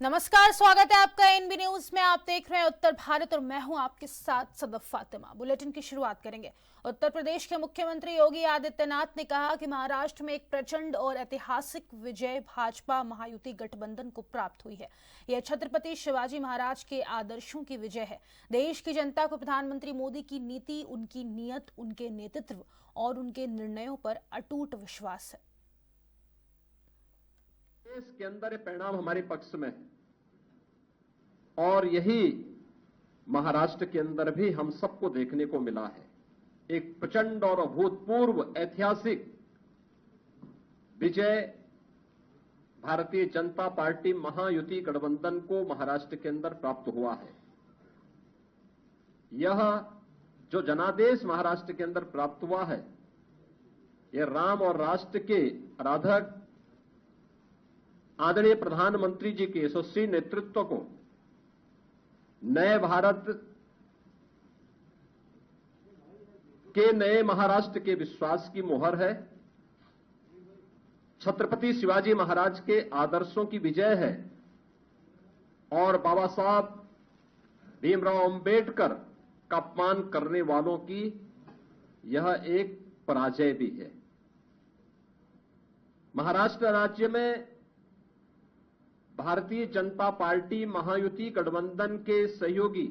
नमस्कार, स्वागत है आपका एनबी न्यूज में। आप देख रहे हैं उत्तर भारत और मैं हूं आपके साथ सदफ फातिमा। बुलेटिन की शुरुआत करेंगे। उत्तर प्रदेश के मुख्यमंत्री योगी आदित्यनाथ ने कहा कि महाराष्ट्र में एक प्रचंड और ऐतिहासिक विजय भाजपा महायुति गठबंधन को प्राप्त हुई है। यह छत्रपति शिवाजी महाराज के आदर्शों की विजय है। देश की जनता को प्रधानमंत्री मोदी की नीति, उनकी नीयत, उनके नेतृत्व और उनके निर्णयों पर अटूट विश्वास है। देश के अंदर परिणाम हमारे पक्ष में है और यही महाराष्ट्र के अंदर भी हम सबको देखने को मिला है। एक प्रचंड और अभूतपूर्व ऐतिहासिक विजय भारतीय जनता पार्टी महायुति गठबंधन को महाराष्ट्र के अंदर प्राप्त हुआ है। यह जो जनादेश महाराष्ट्र के अंदर प्राप्त हुआ है, यह राम और राष्ट्र के आराधक आदरणीय प्रधानमंत्री जी के यशस्वी नेतृत्व को नए भारत के नए महाराष्ट्र के विश्वास की मोहर है। छत्रपति शिवाजी महाराज के आदर्शों की विजय है और बाबा साहब भीमराव अंबेडकर का अपमान करने वालों की यह एक पराजय भी है। महाराष्ट्र राज्य में भारतीय जनता पार्टी महायुति गठबंधन के सहयोगी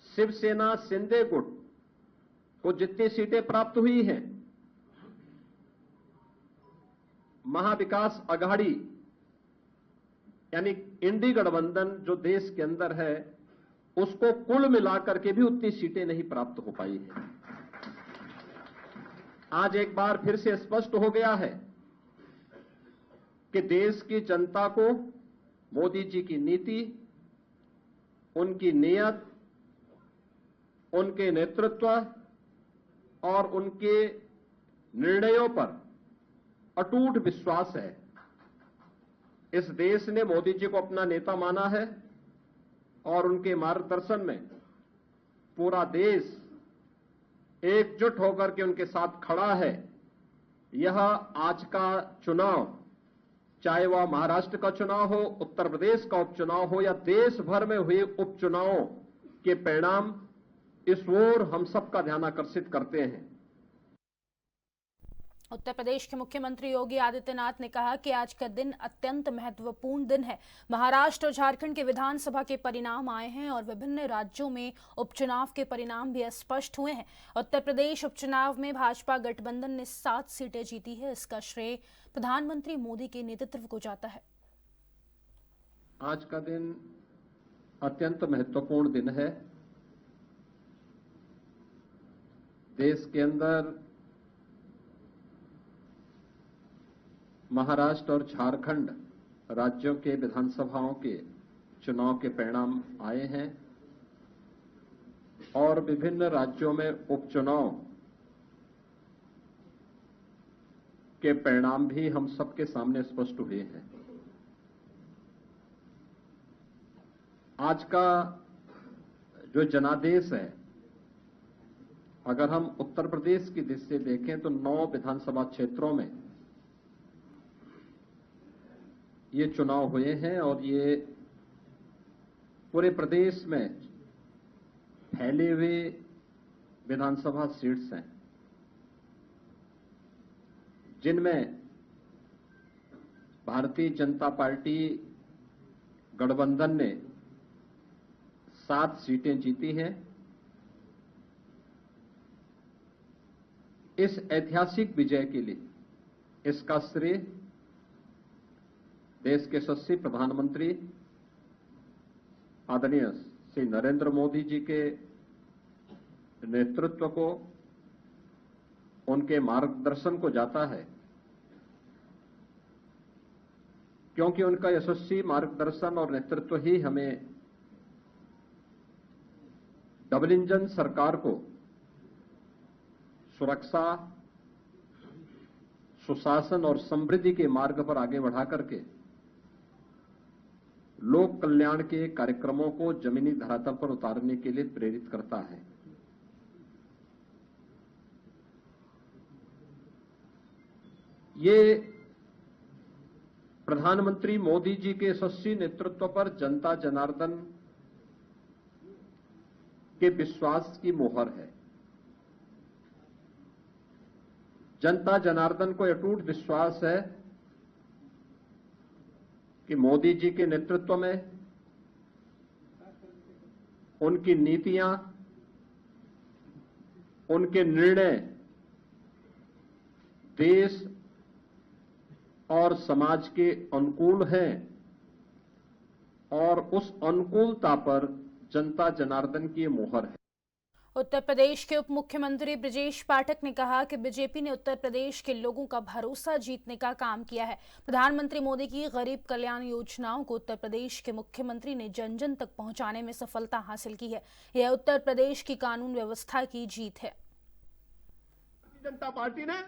शिवसेना शिंदे गुट को जितनी सीटें प्राप्त हुई हैं, महाविकास आघाड़ी यानी इंडी गठबंधन जो देश के अंदर है, उसको कुल मिलाकर के भी उतनी सीटें नहीं प्राप्त हो पाई है। आज एक बार फिर से स्पष्ट हो गया है कि देश की जनता को मोदी जी की नीति, उनकी नीयत, उनके नेतृत्व और उनके निर्णयों पर अटूट विश्वास है। इस देश ने मोदी जी को अपना नेता माना है और उनके मार्गदर्शन में पूरा देश एकजुट होकर के उनके साथ खड़ा है। यह आज का चुनाव, चाहे वह महाराष्ट्र का चुनाव हो, उत्तर प्रदेश का उपचुनाव हो या देश भर में हुए उपचुनावों के परिणाम इस ओर हम सबका ध्यान आकर्षित करते हैं। उत्तर प्रदेश के मुख्यमंत्री योगी आदित्यनाथ ने कहा कि आज का दिन अत्यंत महत्वपूर्ण दिन है। महाराष्ट्र और झारखंड के विधानसभा के परिणाम आए हैं और विभिन्न राज्यों में उपचुनाव के परिणाम भी स्पष्ट हुए हैं। उत्तर प्रदेश उपचुनाव में भाजपा गठबंधन ने 7 सीटें जीती है। इसका श्रेय प्रधानमंत्री मोदी के नेतृत्व को जाता है। आज का दिन अत्यंत महत्वपूर्ण दिन है। देश के अंदर महाराष्ट्र और झारखंड राज्यों के विधानसभाओं के चुनाव के परिणाम आए हैं और विभिन्न राज्यों में उपचुनाव के परिणाम भी हम सबके सामने स्पष्ट हुए हैं। आज का जो जनादेश है, अगर हम उत्तर प्रदेश की दृष्टि से देखें तो 9 विधानसभा क्षेत्रों में ये चुनाव हुए हैं और ये पूरे प्रदेश में फैले हुए विधानसभा सीट्स हैं, जिनमें भारतीय जनता पार्टी गठबंधन ने 7 सीटें जीती हैं। इस ऐतिहासिक विजय के लिए इसका श्रेय देश के यशस्वी प्रधानमंत्री आदरणीय श्री नरेंद्र मोदी जी के नेतृत्व को, उनके मार्गदर्शन को जाता है, क्योंकि उनका यशस्वी मार्गदर्शन और नेतृत्व ही हमें डबल इंजन सरकार को सुरक्षा, सुशासन और समृद्धि के मार्ग पर आगे बढ़ा करके लोक कल्याण के कार्यक्रमों को जमीनी धरातल पर उतारने के लिए प्रेरित करता है। ये प्रधानमंत्री मोदी जी के यशस्वी नेतृत्व पर जनता जनार्दन के विश्वास की मोहर है। जनता जनार्दन को अटूट विश्वास है कि मोदी जी के नेतृत्व में उनकी नीतियां, उनके निर्णय देश और समाज के अनुकूल हैं और उस अनुकूलता पर जनता जनार्दन की मोहर है। उत्तर प्रदेश के उप मुख्यमंत्री ब्रजेश पाठक ने कहा कि बीजेपी ने उत्तर प्रदेश के लोगों का भरोसा जीतने का काम किया है। प्रधानमंत्री मोदी की गरीब कल्याण योजनाओं को उत्तर प्रदेश के मुख्यमंत्री ने जन जन तक पहुंचाने में सफलता हासिल की है। यह उत्तर प्रदेश की कानून व्यवस्था की जीत है। भारतीय जनता पार्टी ने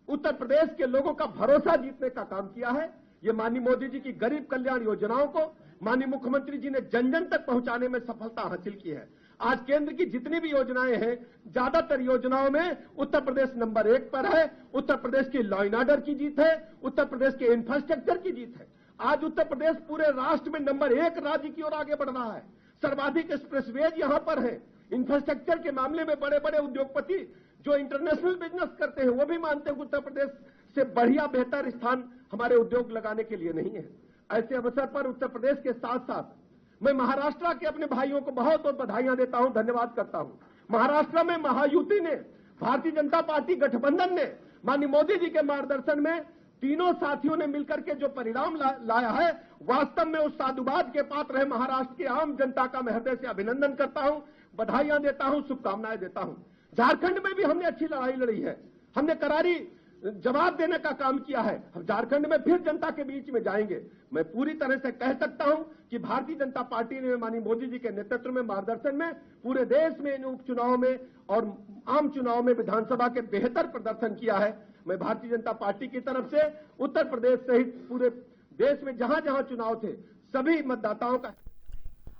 उत्तर प्रदेश के लोगों का भरोसा जीतने का काम किया है। ये माननीय मोदी जी की गरीब कल्याण योजनाओं को माननीय मुख्यमंत्री जी ने जन जन तक पहुंचाने में सफलता हासिल की है। आज केंद्र की जितनी भी योजनाएं हैं, ज्यादातर योजनाओं में उत्तर प्रदेश नंबर 1 पर है। उत्तर प्रदेश की लॉ एंड ऑर्डर की जीत है, उत्तर प्रदेश के इंफ्रास्ट्रक्चर की जीत है। आज उत्तर प्रदेश पूरे राष्ट्र में नंबर 1 राज्य की ओर आगे बढ़ रहा है। सर्वाधिक एक्सप्रेसवेज यहां पर है। इंफ्रास्ट्रक्चर के मामले में बड़े बड़े उद्योगपति जो इंटरनेशनल बिजनेस करते हैं वो भी मानते हैं कि उत्तर प्रदेश से बढ़िया बेहतर स्थान हमारे उद्योग लगाने के लिए नहीं है। ऐसे अवसर पर उत्तर प्रदेश के साथ साथ मैं महाराष्ट्र के अपने भाइयों को बहुत बहुत बधाइयां देता हूं, धन्यवाद करता हूं। महाराष्ट्र में महायुति ने, भारतीय जनता पार्टी गठबंधन ने माननीय मोदी जी के मार्गदर्शन में तीनों साथियों ने मिलकर के जो परिणाम लाया है, वास्तव में उस साधुवाद के पात्र है। महाराष्ट्र की आम जनता का मैं हृदय से अभिनंदन करता हूं, बधाइयां देता हूं, शुभकामनाएं देता हूं। झारखंड में भी हमने अच्छी लड़ाई लड़ी है, हमने करारी जवाब देने का काम किया है। हम झारखंड में फिर जनता के बीच में जाएंगे। मैं पूरी तरह से कह सकता हूं कि भारतीय जनता पार्टी ने माननीय मोदी जी के नेतृत्व में, मार्गदर्शन में पूरे देश में इन उपचुनाव में और आम चुनाव में विधानसभा के बेहतर प्रदर्शन किया है। मैं भारतीय जनता पार्टी की तरफ से उत्तर प्रदेश सहित पूरे देश में जहां जहां चुनाव थे सभी मतदाताओं का।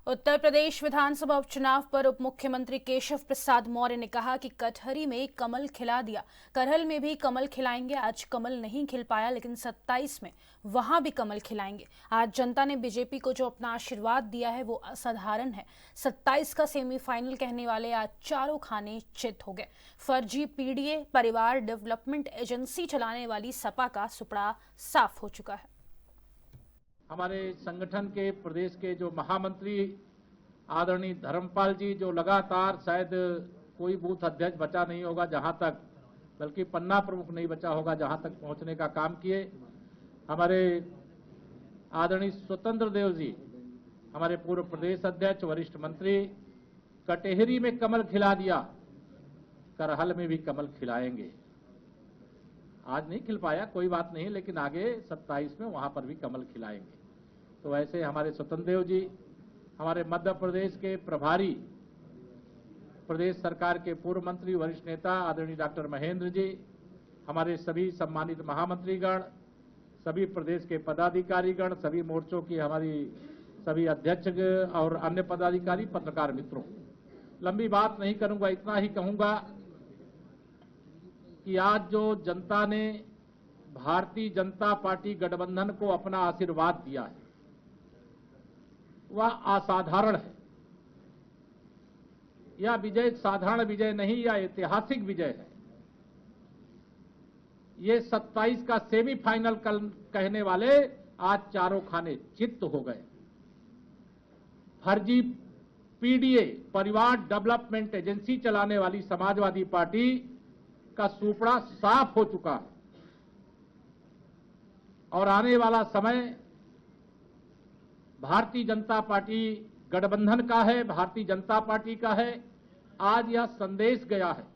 उत्तर प्रदेश विधानसभा उपचुनाव पर उप मुख्यमंत्री केशव प्रसाद मौर्य ने कहा कि कटहरी में कमल खिला दिया, करहल में भी कमल खिलाएंगे। आज कमल नहीं खिल पाया, लेकिन 27 में वहां भी कमल खिलाएंगे। आज जनता ने बीजेपी को जो अपना आशीर्वाद दिया है वो असाधारण है। 27 का सेमीफाइनल कहने वाले आज चारों खाने चित हो गए। फर्जी पीडीए परिवार डेवलपमेंट एजेंसी चलाने वाली सपा का सुपड़ा साफ हो चुका है। हमारे संगठन के प्रदेश के जो महामंत्री आदरणीय धर्मपाल जी, जो लगातार शायद कोई बूथ अध्यक्ष बचा नहीं होगा जहां तक, बल्कि पन्ना प्रमुख नहीं बचा होगा जहां तक पहुंचने का काम किए। हमारे आदरणीय स्वतंत्र देव जी, हमारे पूर्व प्रदेश अध्यक्ष वरिष्ठ मंत्री, कटेहरी में कमल खिला दिया, करहल में भी कमल खिलाएंगे। आज नहीं खिल पाया, कोई बात नहीं, लेकिन आगे 27 में वहां पर भी कमल खिलाएंगे। तो ऐसे हमारे स्वतंत्र देव जी, हमारे मध्य प्रदेश के प्रभारी, प्रदेश सरकार के पूर्व मंत्री वरिष्ठ नेता आदरणीय डॉक्टर महेंद्र जी, हमारे सभी सम्मानित महामंत्रीगण, सभी प्रदेश के पदाधिकारीगण, सभी मोर्चों की हमारी सभी अध्यक्ष और अन्य पदाधिकारी, पत्रकार मित्रों, लंबी बात नहीं करूंगा, इतना ही कहूंगा कि आज जो जनता ने भारतीय जनता पार्टी गठबंधन को अपना आशीर्वाद दिया है वह असाधारण है। यह विजय साधारण विजय नहीं, यह ऐतिहासिक विजय है। ये 27 का सेमीफाइनल कल कहने वाले आज चारों खाने चित्त हो गए। फर्जी पीडीए परिवार डेवलपमेंट एजेंसी चलाने वाली समाजवादी पार्टी का सुपड़ा साफ हो चुका है और आने वाला समय भारतीय जनता पार्टी गठबंधन का है, भारतीय जनता पार्टी का है। आज यह संदेश गया है।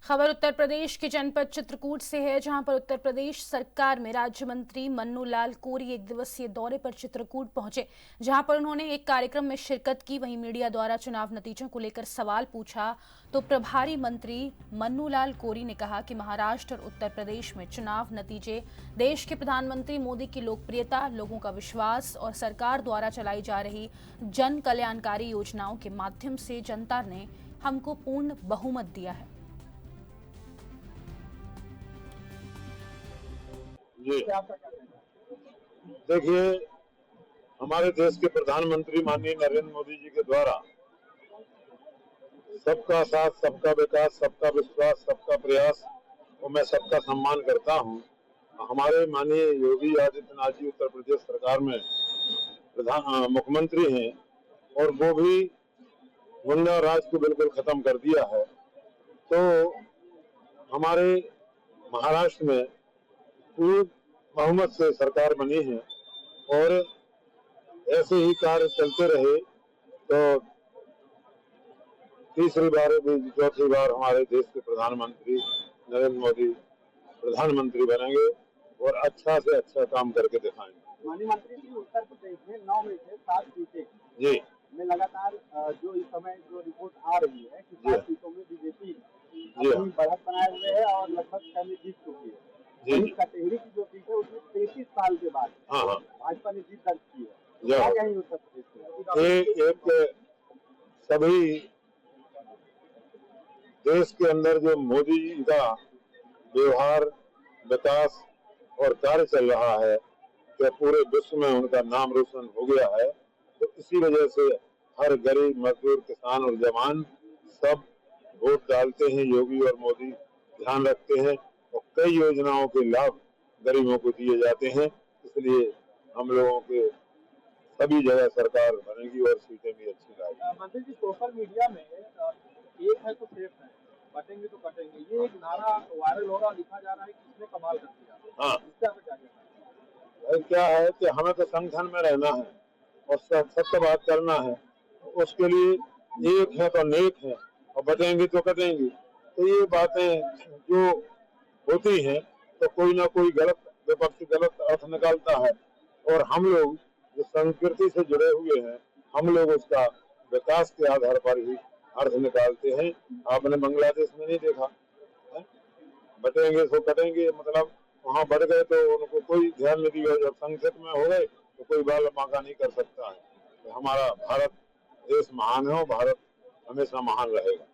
खबर उत्तर प्रदेश के जनपद चित्रकूट से है, जहां पर उत्तर प्रदेश सरकार में राज्य मंत्री मन्नू लाल कोरी एक दिवसीय दौरे पर चित्रकूट पहुंचे, जहां पर उन्होंने एक कार्यक्रम में शिरकत की। वहीं मीडिया द्वारा चुनाव नतीजों को लेकर सवाल पूछा तो प्रभारी मंत्री मन्नू लाल कोरी ने कहा कि महाराष्ट्र और उत्तर प्रदेश में चुनाव नतीजे देश के प्रधानमंत्री मोदी की लोकप्रियता, लोगों का विश्वास और सरकार द्वारा चलाई जा रही जन कल्याणकारी योजनाओं के माध्यम से जनता ने हमको पूर्ण बहुमत दिया है। ये देखिए, हमारे देश के प्रधानमंत्री माननीय नरेंद्र मोदी जी के द्वारा सबका साथ, सबका विकास, सबका विश्वास, सबका प्रयास और मैं सबका सम्मान करता हूँ। हमारे माननीय योगी आदित्यनाथ जी उत्तर प्रदेश सरकार में मुख्यमंत्री हैं और वो भी गुंडा राज को बिल्कुल खत्म कर दिया है। तो हमारे महाराष्ट्र में पूर्ण बहुमत से सरकार बनी है और ऐसे ही कार्य चलते रहे तो तीसरी बार भी चौथी बार हमारे देश के प्रधानमंत्री नरेंद्र मोदी प्रधानमंत्री बनेंगे और अच्छा से अच्छा काम करके दिखाएंगे। माननीय मंत्री जी, उत्तर प्रदेश में 9 में से 7 सीटें जी में लगातार जो इस समय जो रिपोर्ट आ रही है कि 7 सीटों में बीजेपी अपनी बढ़त बनाए हुए है और लगभग 6 में जीत चुकी है। जी कटेहरी की जो सीट है उसमें 33 साल के बाद भाजपा ने जीत दर्ज की है। क्या कहेंगे उत्तर प्रदेश में? एक सभी देश के अंदर जो मोदी जी का व्यवहार, विकास और कार्य चल रहा है कि पूरे विश्व में उनका नाम रोशन हो गया है, तो इसी वजह से हर गरीब, मजदूर, किसान और जवान सब वोट डालते हैं। योगी और मोदी ध्यान रखते हैं और कई योजनाओं के लाभ गरीबों को दिए जाते हैं। इसलिए हम लोगों के सभी जगह सरकार बनेगी और सीटें भी अच्छी लाएगी। मंत्री जी, सोशल मीडिया में एक है तो सेफ है, बटेंगे तो कटेंगे, ये एक नारा वायरल हो रहा, लिखा जा रहा है कि इसने कमाल कर दिया। हाँ, इसका क्या कहना है? क्या है कि हमें तो संगठन में रहना है और सत्य बात करना है। उसके लिए एक है तो नेक है और बटेंगे तो कटेंगे। तो ये बातें जो होती हैं तो कोई ना कोई गलत विपक्ष गलत अर्थ निकालता है और हम लोग जो संस्कृति से जुड़े हुए हैं, हम लोग उसका विकास के आधार पर ही अर्थ निकालते हैं। आपने बांग्लादेश में नहीं देखा है? बटेंगे तो कटेंगे, मतलब वहाँ बढ़ गए तो उनको कोई ध्यान नहीं दिया। जब संकट में हो गए तो कोई बाल बांका नहीं कर सकता है। तो हमारा भारत देश महान है और भारत हमेशा महान रहेगा।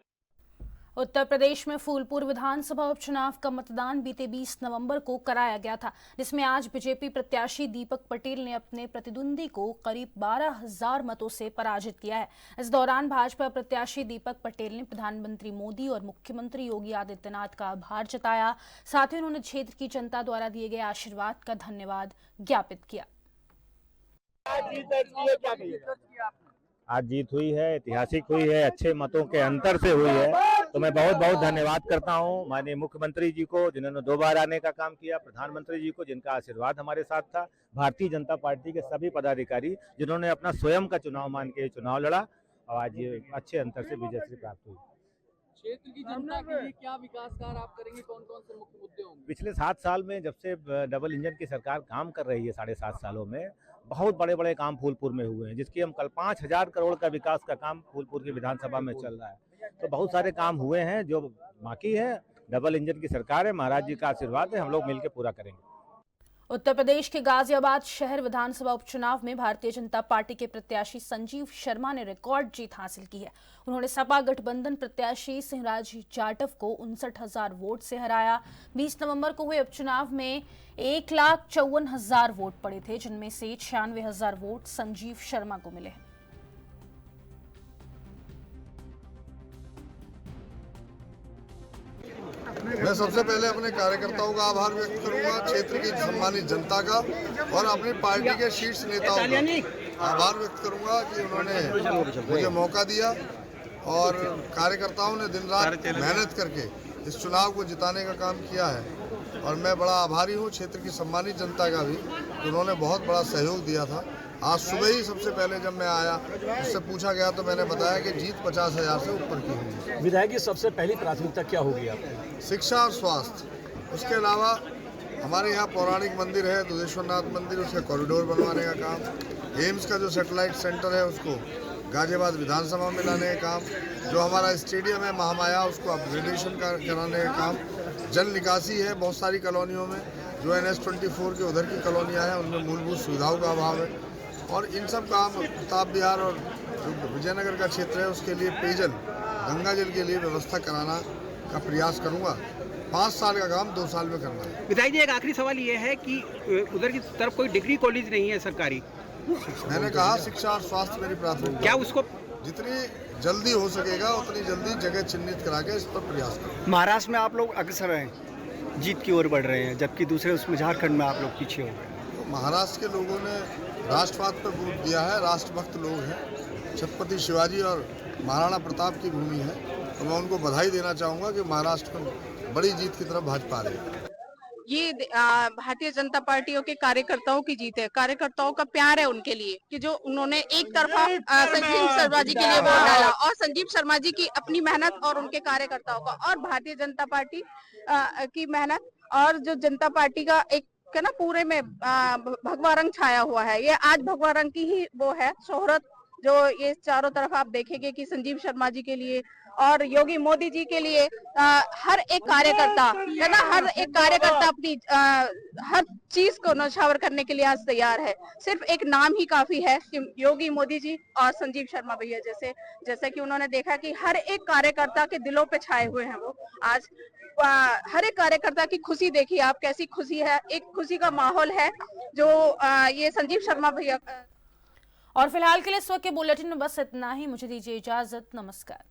उत्तर प्रदेश में फूलपुर विधानसभा उपचुनाव का मतदान बीते 20 नवंबर को कराया गया था, जिसमें आज बीजेपी प्रत्याशी दीपक पटेल ने अपने प्रतिद्वंदी को करीब 12,000 मतों से पराजित किया है। इस दौरान भाजपा प्रत्याशी दीपक पटेल ने प्रधानमंत्री मोदी और मुख्यमंत्री योगी आदित्यनाथ का आभार जताया। साथ ही उन्होंने क्षेत्र की जनता द्वारा दिए गए आशीर्वाद का धन्यवाद ज्ञापित किया। आज जीत हुई है, ऐतिहासिक हुई है, अच्छे मतों के अंतर से हुई है। तो मैं बहुत बहुत धन्यवाद करता हूं माननीय मुख्यमंत्री जी को, जिन्होंने 2 बार आने का काम किया, प्रधानमंत्री जी को जिनका आशीर्वाद हमारे साथ था, भारतीय जनता पार्टी के सभी पदाधिकारी जिन्होंने अपना स्वयं का चुनाव मान के चुनाव लड़ा और आज ये अच्छे अंतर से विजय प्राप्त हुई। क्षेत्र की जनता के लिए क्या विकास कार्य आप करेंगे? कौन कौन से मुख्य मुद्दे होंगे? पिछले 7 साल में जब से डबल इंजन की सरकार काम कर रही है, 7.5 सालों में बहुत बड़े बड़े काम फूलपुर में हुए हैं, जिसकी हम कल 5,000 करोड़ का विकास का काम फूलपुर की विधानसभा में चल रहा है। तो बहुत सारे काम हुए हैं, जो बाकी है डबल इंजन की सरकार है, महाराज जी का आशीर्वाद है, हम लोग मिलकर पूरा करेंगे। उत्तर प्रदेश के गाजियाबाद शहर विधानसभा उपचुनाव में भारतीय जनता पार्टी के प्रत्याशी संजीव शर्मा ने रिकॉर्ड जीत हासिल की है। उन्होंने सपा गठबंधन प्रत्याशी सिंहराज जाटव को 59,000 वोट से हराया। 20 नवंबर को हुए उपचुनाव में 1,54,000 वोट पड़े थे, जिनमें से 96,000 वोट संजीव शर्मा को मिले। मैं सबसे पहले अपने कार्यकर्ताओं का आभार व्यक्त करूंगा, क्षेत्र की सम्मानित जनता का और अपनी पार्टी के शीर्ष नेताओं का आभार व्यक्त करूंगा कि उन्होंने मुझे मौका दिया और कार्यकर्ताओं ने दिन रात मेहनत करके इस चुनाव को जिताने का काम किया है। और मैं बड़ा आभारी हूं क्षेत्र की सम्मानित जनता का भी, उन्होंने बहुत बड़ा सहयोग दिया था। आज सुबह ही सबसे पहले जब मैं आया, उससे पूछा गया तो मैंने बताया कि जीत 50,000 से ऊपर की होगी। विधायक की सबसे पहली प्राथमिकता क्या होगी आपकी? शिक्षा और स्वास्थ्य। उसके अलावा हमारे यहाँ पौराणिक मंदिर है, दुधेश्वरनाथ मंदिर, उसके कॉरिडोर बनवाने का काम, एम्स का जो सैटेलाइट सेंटर है उसको गाजियाबाद विधानसभा में लाने का काम, जो हमारा स्टेडियम है महामाया उसको अपग्रेडेशन कराने का काम, जल निकासी है बहुत सारी कॉलोनियों में, जो NH-24 के उधर की कॉलोनियाँ हैं उनमें मूलभूत सुविधाओं का अभाव है। और इन सब काम प्रताप विहार और जो विजयनगर का क्षेत्र है उसके लिए पेयजल, गंगा जल के लिए व्यवस्था कराना का प्रयास करूंगा। 5 साल का काम 2 साल में करना है। विधायक जी, एक आखिरी सवाल ये है कि उधर की तरफ कोई डिग्री कॉलेज नहीं है सरकारी। मैंने कहा शिक्षा और स्वास्थ्य मेरी प्राथमिकता। क्या उसको जितनी जल्दी हो सकेगा उतनी जल्दी जगह चिन्हित करा के इस पर प्रयास करें। महाराष्ट्र में आप लोग अग्रसर हैं, जीत की ओर बढ़ रहे हैं, जबकि दूसरे उसमें झारखंड में आप लोग पीछे हो गए। तो महाराष्ट्र के लोगों ने राष्ट्रवाद पर वोट दिया है, राष्ट्रभक्त लोग हैं, छत्रपति शिवाजी और महाराणा प्रताप की भूमि है, तो मैं उनको बधाई देना चाहूँगा कि महाराष्ट्र में बड़ी जीत की तरफ भाजपा आ रही है। ये भारतीय जनता पार्टियों के कार्यकर्ताओं की जीत है, कार्यकर्ताओं का प्यार है उनके लिए कि जो उन्होंने एक तरफा संजीव शर्मा जी के लिए वोट डाला और संजीव शर्मा जी की अपनी मेहनत और उनके कार्यकर्ताओं का और भारतीय जनता पार्टी की मेहनत और जो जनता पार्टी का एक है ना पूरे में भगवा रंग छाया हुआ है। ये आज भगवा रंग की ही वो है शोहरत जो ये चारों तरफ आप देखेंगे कि संजीव शर्मा जी के लिए और योगी मोदी जी के लिए हर एक कार्यकर्ता है ना, हर एक कार्यकर्ता अपनी हर चीज को नौछावर करने के लिए आज तैयार है। सिर्फ एक नाम ही काफी है कि योगी मोदी जी और संजीव शर्मा भैया जैसे कि उन्होंने देखा कि हर एक कार्यकर्ता के दिलों पे छाए हुए हैं वो आज हर एक कार्यकर्ता की खुशी देखिए आप, कैसी खुशी है, एक खुशी का माहौल है जो ये संजीव शर्मा भैया। और फिलहाल के लिए इस वक्त के बुलेटिन में बस इतना ही। मुझे दीजिए इजाजत, नमस्कार।